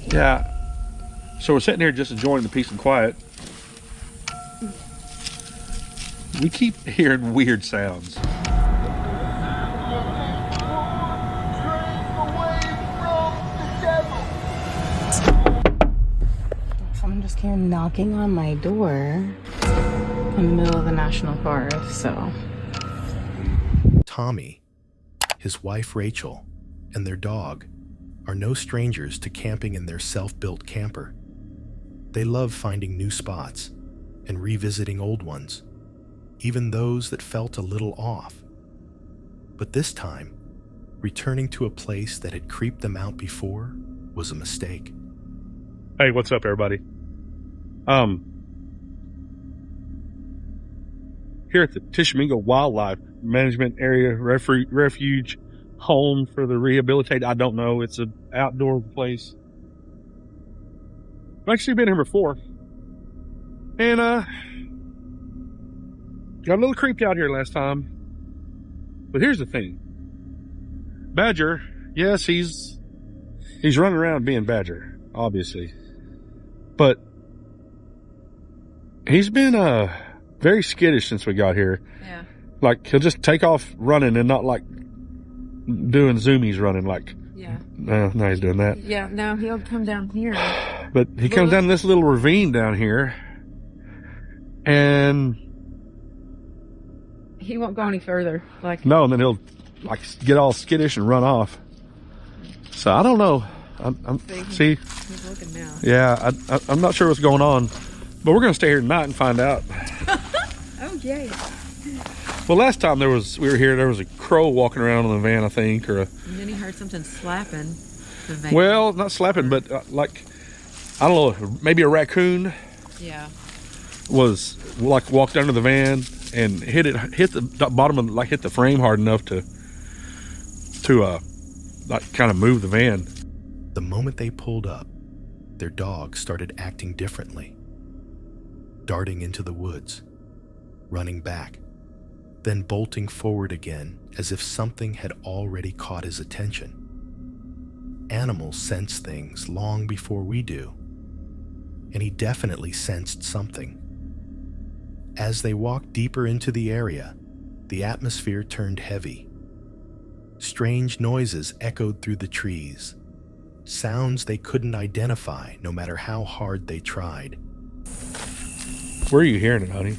Yeah. So we're sitting here just enjoying the peace and quiet. We keep hearing weird sounds. Someone just came knocking on my door in the middle of the national forest, so. Tommy, his wife Rachel, and their dog are no strangers to camping in their self-built camper. They love finding new spots and revisiting old ones, even those that felt a little off. But this time, returning to a place that had creeped them out before was a mistake. Hey, what's up, everybody? Here at the Tishomingo Wildlife Management Area Refuge Home for the Rehabilitated. I don't know. It's an outdoor place. I've actually been here before. And, got a little creeped out here last time. But here's the thing. Badger, yes, he's running around being Badger, obviously. But he's been, very skittish since we got here. Yeah. Like, he'll just take off running and not like doing zoomies running like. Yeah. No, he's doing that. Yeah, no, he'll come down here. But he comes down this little ravine down here and He won't go any further. Like, no, and then he'll like get all skittish and run off. So I don't know. See, he's looking now. yeah, I'm not sure what's going on, but we're gonna stay here tonight and find out. Oh, yay. Well, last time we were here, there was a crow walking around in the van, I think, or And then he heard something slapping the van. well, not slapping, but like, I don't know, maybe a raccoon Yeah. was like walked under the van and hit the bottom of hit the frame hard enough to like kind of move the van. The moment they pulled up, their dog started acting differently, darting into the woods, running back, then bolting forward again as if something had already caught his attention. Animals sense things long before we do, and he definitely sensed something. As they walked deeper into the area, the atmosphere turned heavy. Strange noises echoed through the trees, sounds they couldn't identify no matter how hard they tried. Where are you hearing it, honey?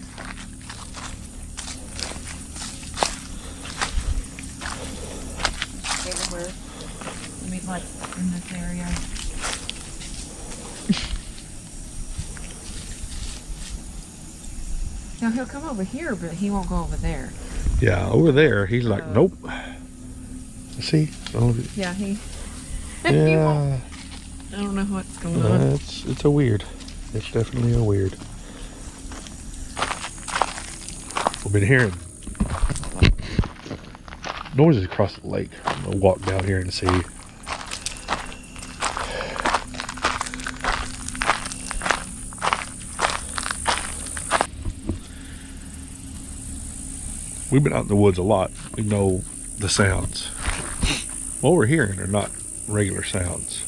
Everywhere. I mean, like, in this area. Now, he'll come over here, but he won't go over there. Yeah, over there. He's like, nope. See? Yeah, he Yeah, won't. I don't know what's going on. it's a weird. It's definitely a weird. We've been hearing noises across the lake. I'm gonna walk down here and see. We've been out in the woods a lot. We know the sounds. What we're hearing are not regular sounds.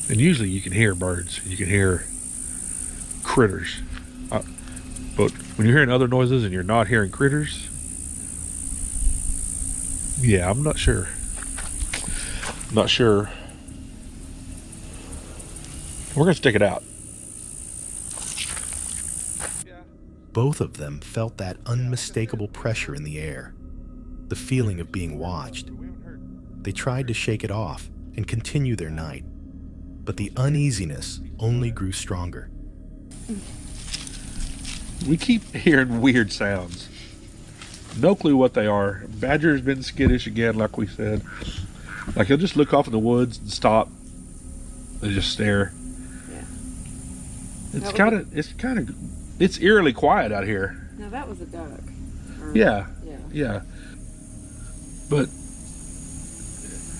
And usually you can hear birds, you can hear critters. But when you're hearing other noises and you're not hearing critters, yeah, I'm not sure. Not sure. We're gonna stick it out. Both of them felt that unmistakable pressure in the air, the feeling of being watched. They tried to shake it off and continue their night, but the uneasiness only grew stronger. We keep hearing weird sounds. No clue what they are. Badger's been skittish again, like we said. Like he'll just look off in the woods and stop and just stare. Yeah. It's eerily quiet out here. Now, that was a duck. Yeah. But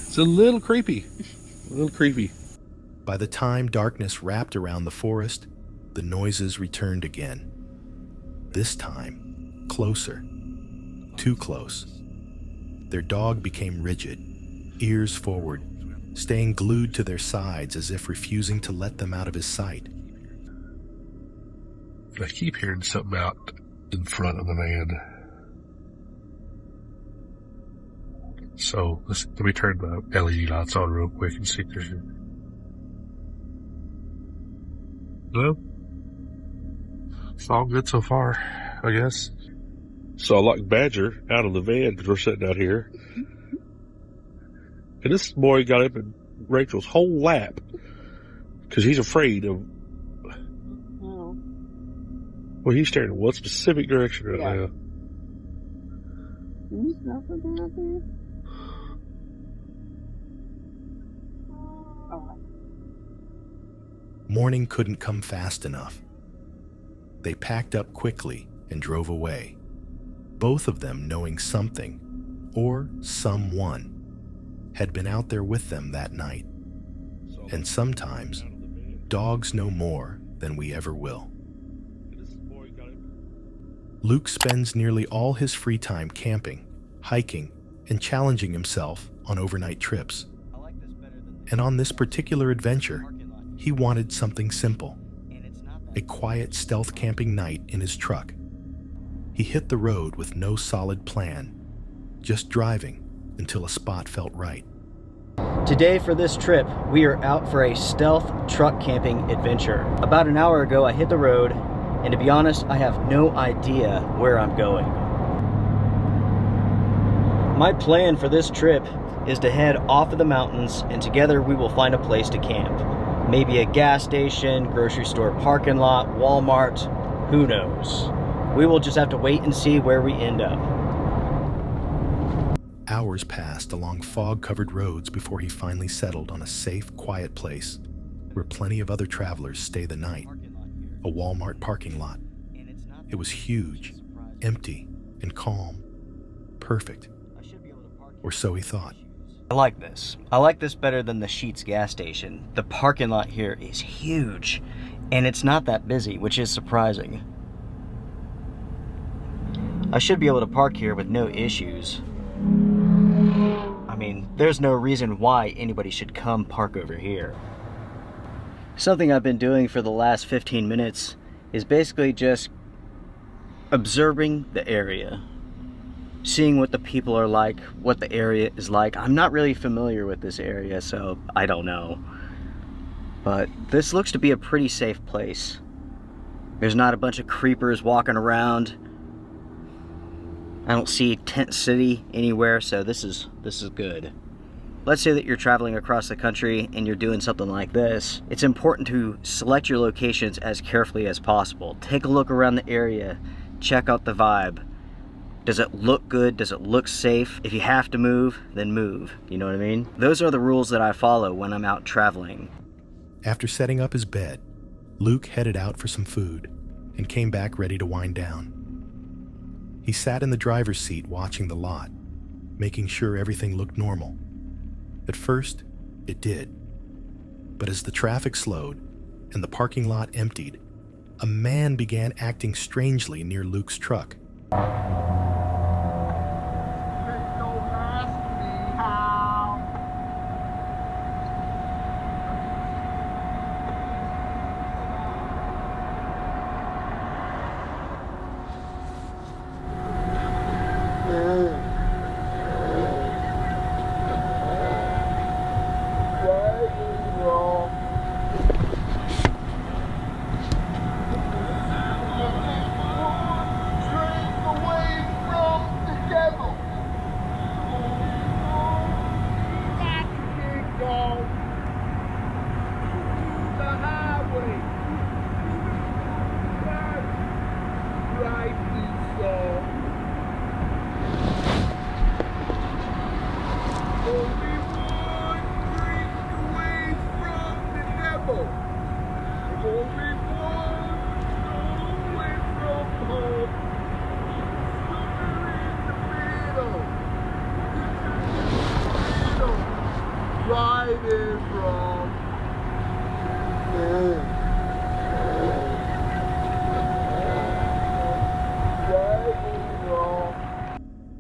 it's a little creepy. A little creepy. By the time darkness wrapped around the forest, the noises returned again. This time, closer. Too close. Their dog became rigid, ears forward, staying glued to their sides as if refusing to let them out of his sight. I keep hearing something out in front of the van. So let me turn the LED lights on real quick and see if there's... Hello? It's all good so far, I guess. So I locked Badger out of the van because we're sitting out here. And this boy got up in Rachel's whole lap because he's afraid of... Oh. Well, he's staring in one specific direction right now. Can you smell something out there? Oh. Morning couldn't come fast enough. They packed up quickly and drove away, both of them knowing something, or someone, had been out there with them that night. And sometimes, dogs know more than we ever will. Luke spends nearly all his free time camping, hiking, and challenging himself on overnight trips. And on this particular adventure, he wanted something simple. A quiet stealth camping night in his truck. He hit the road with no solid plan, just driving until a spot felt right. Today for this trip, we are out for a stealth truck camping adventure. About an hour ago, I hit the road, and to be honest, I have no idea where I'm going. My plan for this trip is to head off of the mountains, and together we will find a place to camp. Maybe a gas station, grocery store parking lot, Walmart, who knows. We will just have to wait and see where we end up. Hours passed along fog-covered roads before he finally settled on a safe, quiet place where plenty of other travelers stay the night. A Walmart parking lot. It was huge, empty, and calm. Perfect. Or so he thought. I like this. I like this better than the Sheetz gas station. The parking lot here is huge, and it's not that busy, which is surprising. I should be able to park here with no issues. I mean, there's no reason why anybody should come park over here. Something I've been doing for the last 15 minutes is basically just observing the area. Seeing what the people are like, what the area is like. I'm not really familiar with this area, so I don't know. But this looks to be a pretty safe place. There's not a bunch of creepers walking around. I don't see Tent City anywhere, so this is good. Let's say that you're traveling across the country and you're doing something like this. It's important to select your locations as carefully as possible. Take a look around the area, check out the vibe. Does it look good? Does it look safe? If you have to move, then move. You know what I mean? Those are the rules that I follow when I'm out traveling. After setting up his bed, Luke headed out for some food and came back ready to wind down. He sat in the driver's seat watching the lot, making sure everything looked normal. At first, it did. But as the traffic slowed and the parking lot emptied, a man began acting strangely near Luke's truck.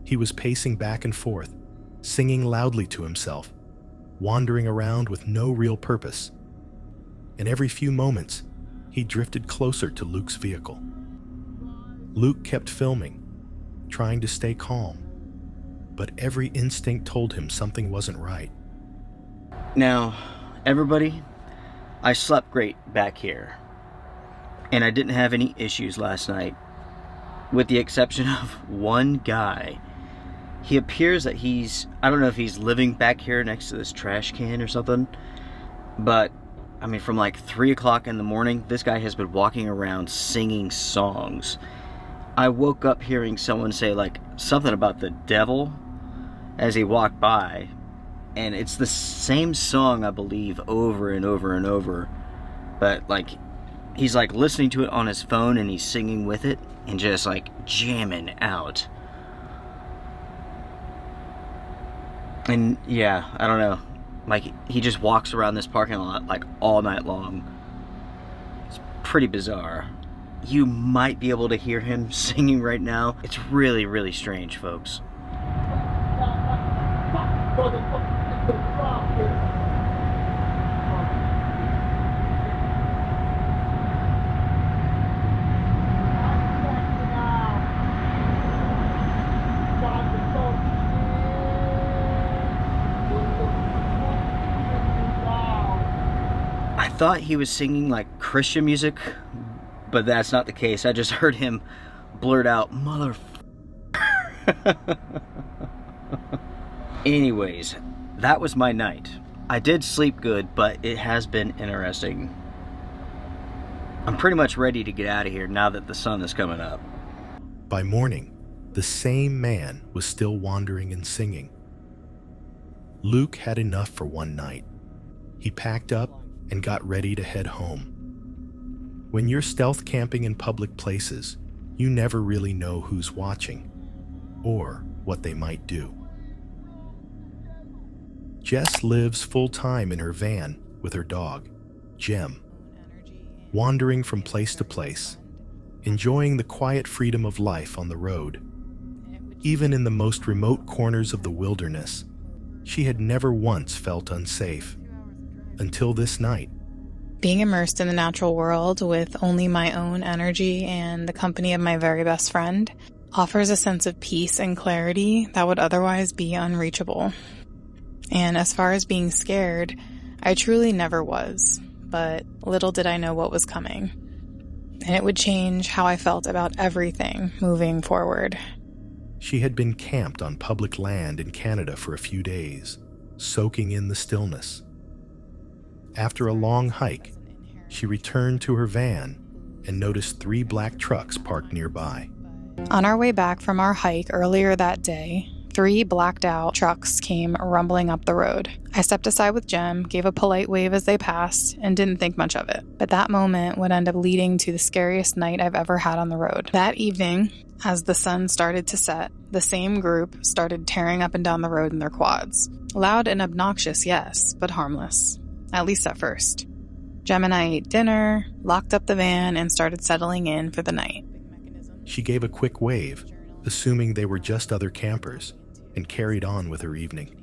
He was pacing back and forth, singing loudly to himself, wandering around with no real purpose. And every few moments, he drifted closer to Luke's vehicle. Luke kept filming, trying to stay calm, but every instinct told him something wasn't right. Now, everybody, I slept great back here, and I didn't have any issues last night, with the exception of one guy. He appears that I don't know if he's living back here next to this trash can or something, but, I mean, from like 3 o'clock in the morning, this guy has been walking around singing songs. I woke up hearing someone say, like, something about the devil as he walked by, and it's the same song, I believe, over and over and over, but, like, he's, like, listening to it on his phone, and he's singing with it, and just, like, jamming out. And, yeah, I don't know, like, he just walks around this parking lot, like, all night long. It's pretty bizarre. You might be able to hear him singing right now. It's really, really strange, folks. I thought he was singing like Christian music, but that's not the case. I just heard him blurt out, "Mother." Anyways, that was my night. I did sleep good, but it has been interesting. I'm pretty much ready to get out of here now that the sun is coming up. By morning, the same man was still wandering and singing. Luke had enough for one night. He packed up and got ready to head home. When you're stealth camping in public places, you never really know who's watching or what they might do. Jess lives full-time in her van with her dog, Jem, wandering from place to place, enjoying the quiet freedom of life on the road. Even in the most remote corners of the wilderness, she had never once felt unsafe. Until this night. Being immersed in the natural world with only my own energy and the company of my very best friend offers a sense of peace and clarity that would otherwise be unreachable. And as far as being scared, I truly never was, but little did I know what was coming. And it would change how I felt about everything moving forward. She had been camped on public land in Canada for a few days, soaking in the stillness. After a long hike, she returned to her van and noticed 3 black trucks parked nearby. On our way back from our hike earlier that day, 3 blacked out trucks came rumbling up the road. I stepped aside with Jem, gave a polite wave as they passed, and didn't think much of it. But that moment would end up leading to the scariest night I've ever had on the road. That evening, as the sun started to set, the same group started tearing up and down the road in their quads. Loud and obnoxious, yes, but harmless. At least at first. Jem and I ate dinner, locked up the van, and started settling in for the night. She gave a quick wave, assuming they were just other campers, and carried on with her evening.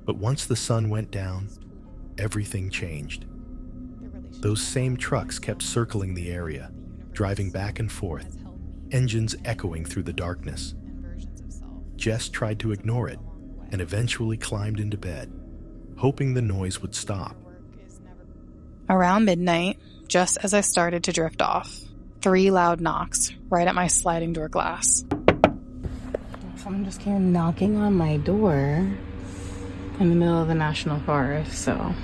But once the sun went down, everything changed. Those same trucks kept circling the area, driving back and forth, engines echoing through the darkness. Jess tried to ignore it, and eventually climbed into bed, hoping the noise would stop. Around midnight, just as I started to drift off, 3 loud knocks right at my sliding door glass. Someone just came knocking on my door in the middle of the national forest, so.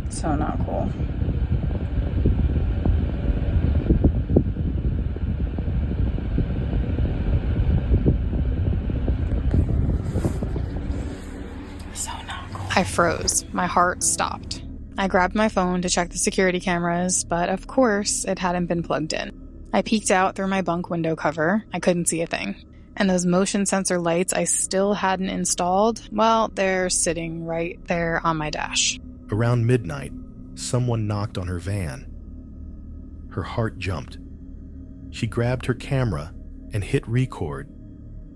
So not cool. I froze. My heart stopped. I grabbed my phone to check the security cameras, but of course, it hadn't been plugged in. I peeked out through my bunk window cover. I couldn't see a thing. And those motion sensor lights I still hadn't installed, well, they're sitting right there on my dash. Around midnight, someone knocked on her van. Her heart jumped. She grabbed her camera and hit record,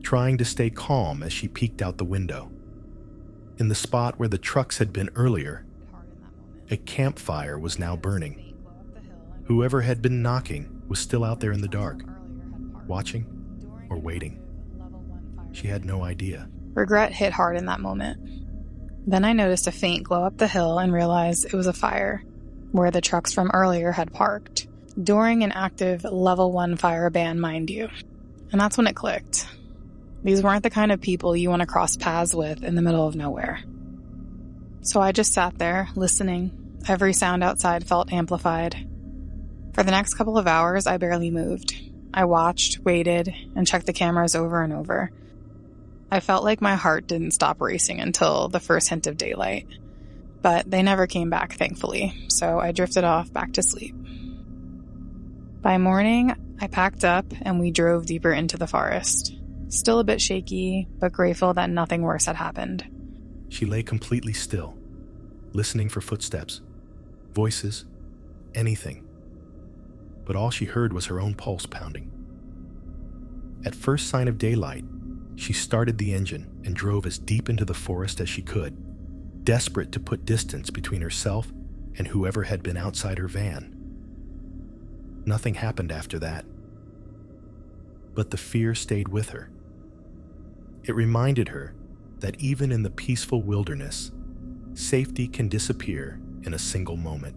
trying to stay calm as she peeked out the window. In the spot where the trucks had been earlier, a campfire was now burning. Whoever had been knocking was still out there in the dark, watching or waiting. She had no idea. Regret hit hard in that moment. Then I noticed a faint glow up the hill and realized it was a fire, where the trucks from earlier had parked. During an active level 1 fire ban, mind you. And that's when it clicked. These weren't the kind of people you want to cross paths with in the middle of nowhere. So I just sat there, listening. Every sound outside felt amplified. For the next couple of hours, I barely moved. I watched, waited, and checked the cameras over and over. I felt like my heart didn't stop racing until the first hint of daylight. But they never came back, thankfully, so I drifted off back to sleep. By morning, I packed up and we drove deeper into the forest. Still a bit shaky, but grateful that nothing worse had happened. She lay completely still, listening for footsteps, voices, anything. But all she heard was her own pulse pounding. At first sign of daylight, she started the engine and drove as deep into the forest as she could, desperate to put distance between herself and whoever had been outside her van. Nothing happened after that. But the fear stayed with her. It reminded her that even in the peaceful wilderness, safety can disappear in a single moment.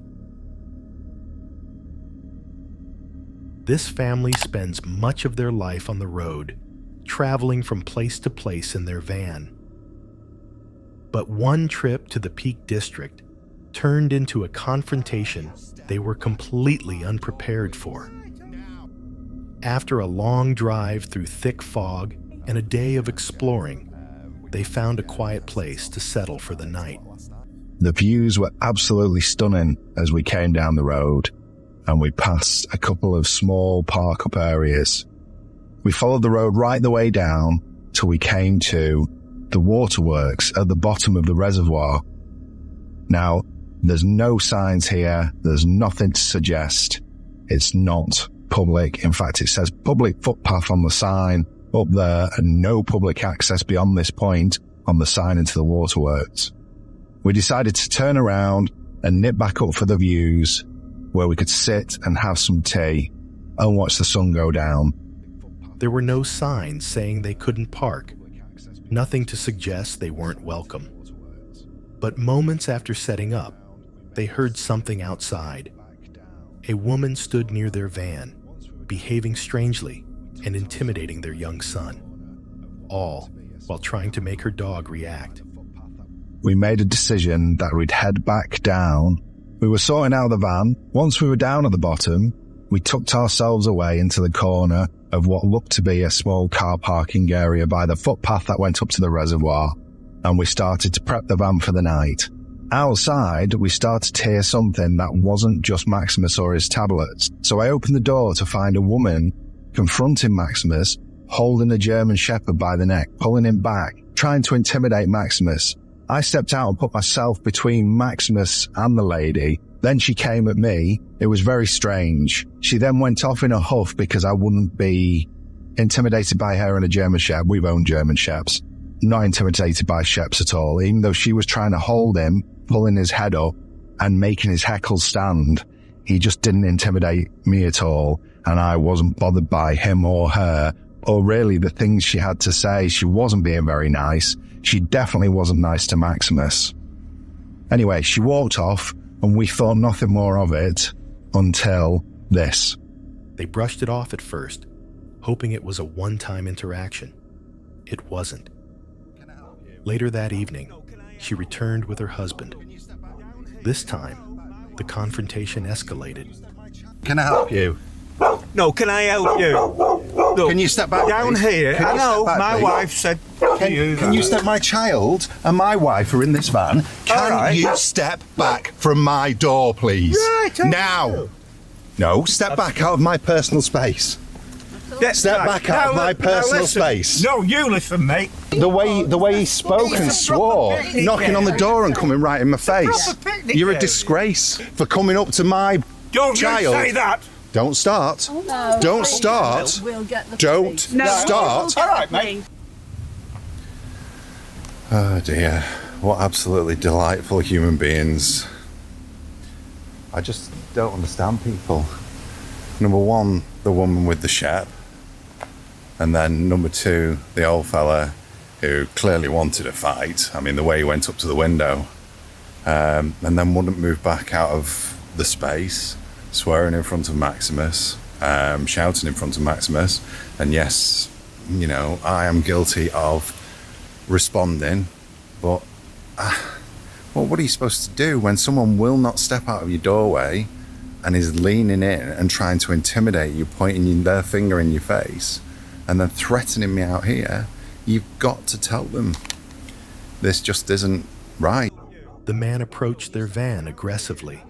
This family spends much of their life on the road, traveling from place to place in their van. But one trip to the Peak District turned into a confrontation they were completely unprepared for. After a long drive through thick fog and a day of exploring, they found a quiet place to settle for the night. The views were absolutely stunning as we came down the road, and we passed a couple of small park-up areas. We followed the road right the way down till we came to the waterworks at the bottom of the reservoir. Now, there's no signs here. There's nothing to suggest it's not public. In fact, it says public footpath on the sign up there and no public access beyond this point on the sign into the waterworks. We decided to turn around and nip back up for the views where we could sit and have some tea and watch the sun go down. There were no signs saying they couldn't park, nothing to suggest they weren't welcome. But moments after setting up, they heard something outside. A woman stood near their van, behaving strangely and intimidating their young son, all while trying to make her dog react. We made a decision that we'd head back down. We were sorting out the van. Once we were down at the bottom, we tucked ourselves away into the corner of what looked to be a small car parking area by the footpath that went up to the reservoir, and we started to prep the van for the night. Outside, we started to hear something that wasn't just Maximus or his tablets, so I opened the door to find a woman confronting Maximus, holding a German Shepherd by the neck, pulling him back, trying to intimidate Maximus. I stepped out and put myself between Maximus and the lady. Then she came at me. It was very strange. She then went off in a huff because I wouldn't be intimidated by her and a German Shepherd. We've owned German Shepherds. Not intimidated by Shepherds at all, even though she was trying to hold him, pulling his head up and making his heckles stand. He just didn't intimidate me at all, and I wasn't bothered by him or her, or really the things she had to say. She wasn't being very nice. She definitely wasn't nice to Maximus. Anyway, she walked off, and we thought nothing more of it until this. They brushed it off at first, hoping it was a one-time interaction. It wasn't. Later that evening, she returned with her husband. This time, the confrontation escalated. Can I help you? No, can I help you? Look, Can you step back, down please? here? Can I you know, step back, my please? wife said to you Can you that. step? My child and my wife are in this van. Can right. you step back from my door, please? Right, okay. Now. No, step back out of my personal space. Yeah, Step back out of my personal listen. space. No, you listen, mate. The way he spoke and swore, picnic knocking on the area. door and coming right in my face. proper picnic You're a area. disgrace for coming up to my Don't child. you say that. Don't start. No, Don't please. start. We'll get the Don't police. start. All right, mate. Oh dear, what absolutely delightful human beings. I just don't understand people. Number one, the woman with the shep. And then number two, the old fella who clearly wanted a fight. I mean, the way he went up to the window. And then wouldn't move back out of the space, swearing in front of Maximus, shouting in front of Maximus. And yes, you know, I am guilty of responding, but well, what are you supposed to do when someone will not step out of your doorway and is leaning in and trying to intimidate you, pointing their finger in your face and then threatening me out here? You've got to tell them this just isn't right. The man approached their van aggressively,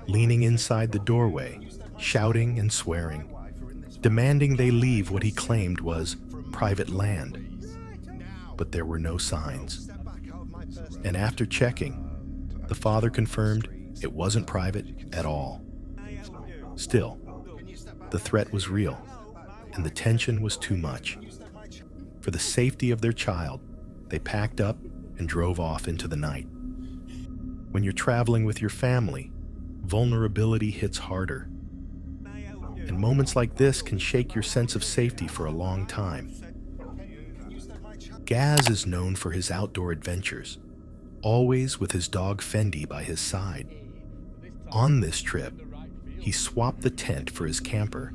leaning inside the doorway, shouting and swearing, demanding they leave what he claimed was private land. But there were no signs. And after checking, the father confirmed it wasn't private at all. Still, the threat was real, and the tension was too much. For the safety of their child, they packed up and drove off into the night. When you're traveling with your family, vulnerability hits harder. And moments like this can shake your sense of safety for a long time. Gaz is known for his outdoor adventures, always with his dog Fendi by his side. On this trip, he swapped the tent for his camper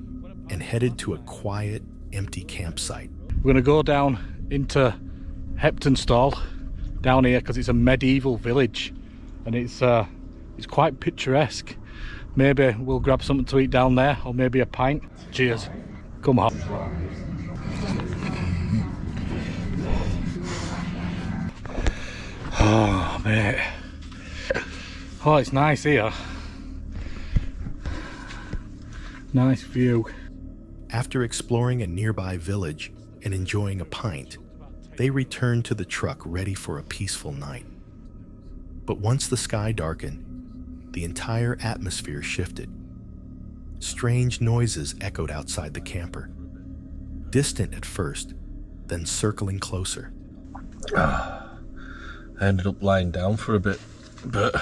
and headed to a quiet, empty campsite. We're going to go down into Heptonstall, down here, because it's a medieval village and it's quite picturesque. Maybe we'll grab something to eat down there, or maybe a pint. Cheers. Come on. Oh, mate. Oh, it's nice here. Nice view. After exploring a nearby village and enjoying a pint, they returned to the truck ready for a peaceful night. But once the sky darkened, the entire atmosphere shifted. Strange noises echoed outside the camper. Distant at first, then circling closer. I ended up lying down for a bit, but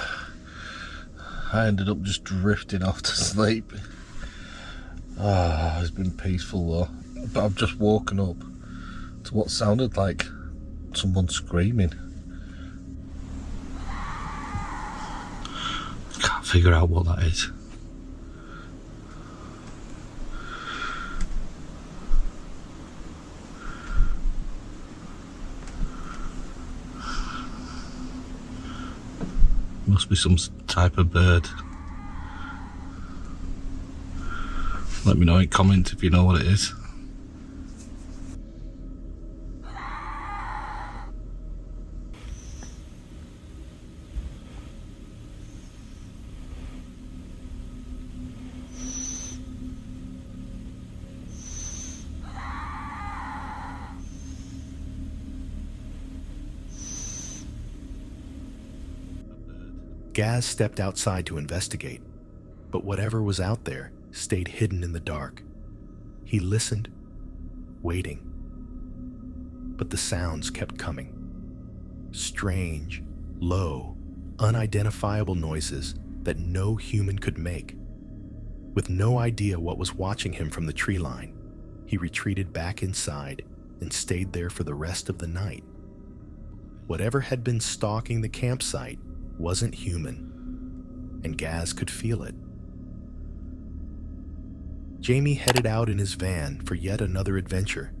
I ended up just drifting off to sleep. It's been peaceful though, but I've just woken up to what sounded like someone screaming. Can't figure out what that is. Must be some type of bird. Let me know in comment if you know what it is. Gaz stepped outside to investigate, but whatever was out there stayed hidden in the dark. He listened, waiting. But the sounds kept coming. Strange, low, unidentifiable noises that no human could make. With no idea what was watching him from the tree line, he retreated back inside and stayed there for the rest of the night. Whatever had been stalking the campsite wasn't human, and Gaz could feel it. Jamie headed out in his van for yet another adventure,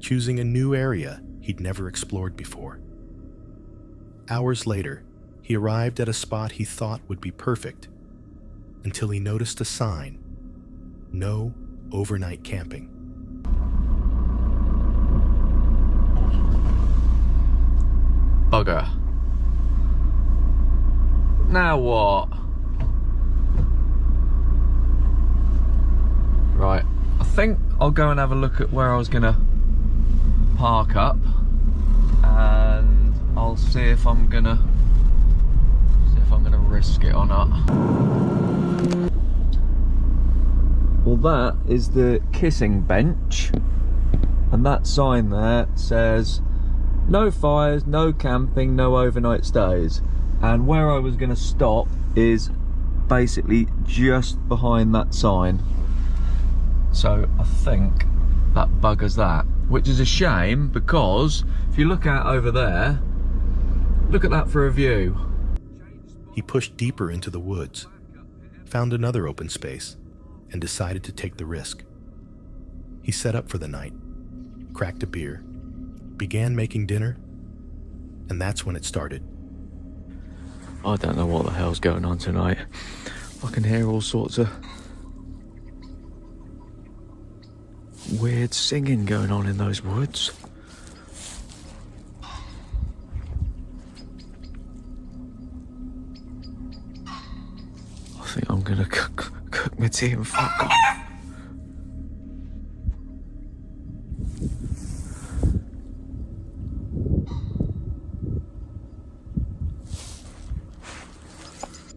choosing a new area he'd never explored before. Hours later, he arrived at a spot he thought would be perfect, until he noticed a sign: no overnight camping. Bugger. Now what? Right, I think I'll go and have a look at where I was gonna park up, and I'll see if I'm gonna risk it or not. Well, that is the kissing bench, and that sign there says No fires, no camping, no overnight stays. And where I was going to stop is basically just behind that sign. So I think that buggers that, which is a shame because if you look out over there, look at that for a view. He pushed deeper into the woods, found another open space, and decided to take the risk. He set up for the night, cracked a beer, began making dinner, and that's when it started. I don't know what the hell's going on tonight. I can hear all sorts of weird singing going on in those woods. I think I'm gonna cook my tea and fuck off.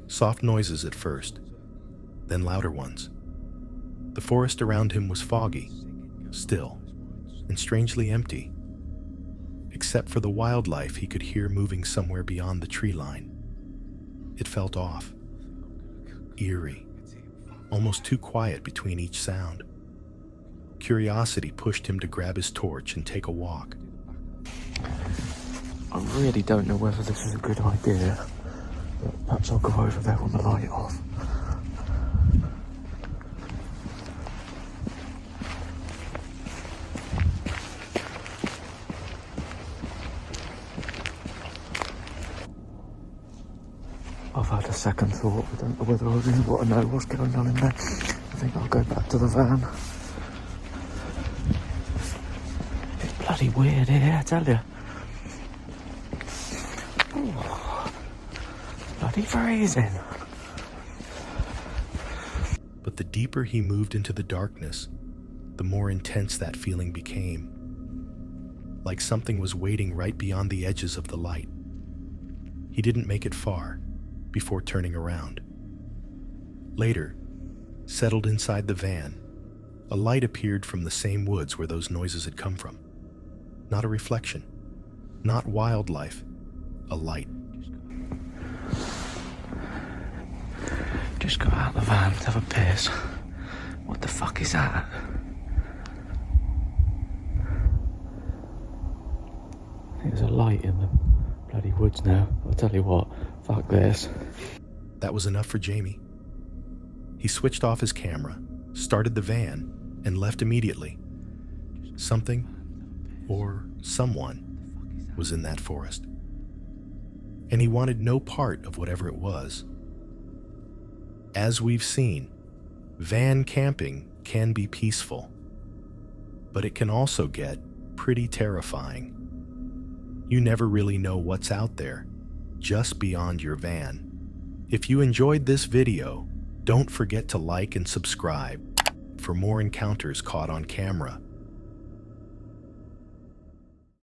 Soft noises at first, then louder ones. The forest around him was foggy, still, and strangely empty, except for the wildlife he could hear moving somewhere beyond the tree line. It felt off, eerie, almost too quiet between each sound. Curiosity pushed him to grab his torch and take a walk. I really don't know whether this is a good idea, but perhaps I'll go over there on the light off. I've had a second thought. I don't know whether I really want to know what's going on in there. I think I'll go back to the van. It's bloody weird here, I tell you. Oh, bloody freezing. But the deeper he moved into the darkness, the more intense that feeling became. Like something was waiting right beyond the edges of the light. He didn't make it far before turning around. Later, settled inside the van, a light appeared from the same woods where those noises had come from. Not a reflection, not wildlife, a light. Just got out of the van to have a piss. What the fuck is that? I think there's a light in the bloody woods now. I'll tell you what, fuck this. That was enough for Jamie. He switched off his camera, started the van, and left immediately. Something, or someone, was in that forest. And he wanted no part of whatever it was. As we've seen, van camping can be peaceful, but it can also get pretty terrifying. You never really know what's out there, just beyond your van. If you enjoyed this video, don't forget to like and subscribe for more encounters caught on camera.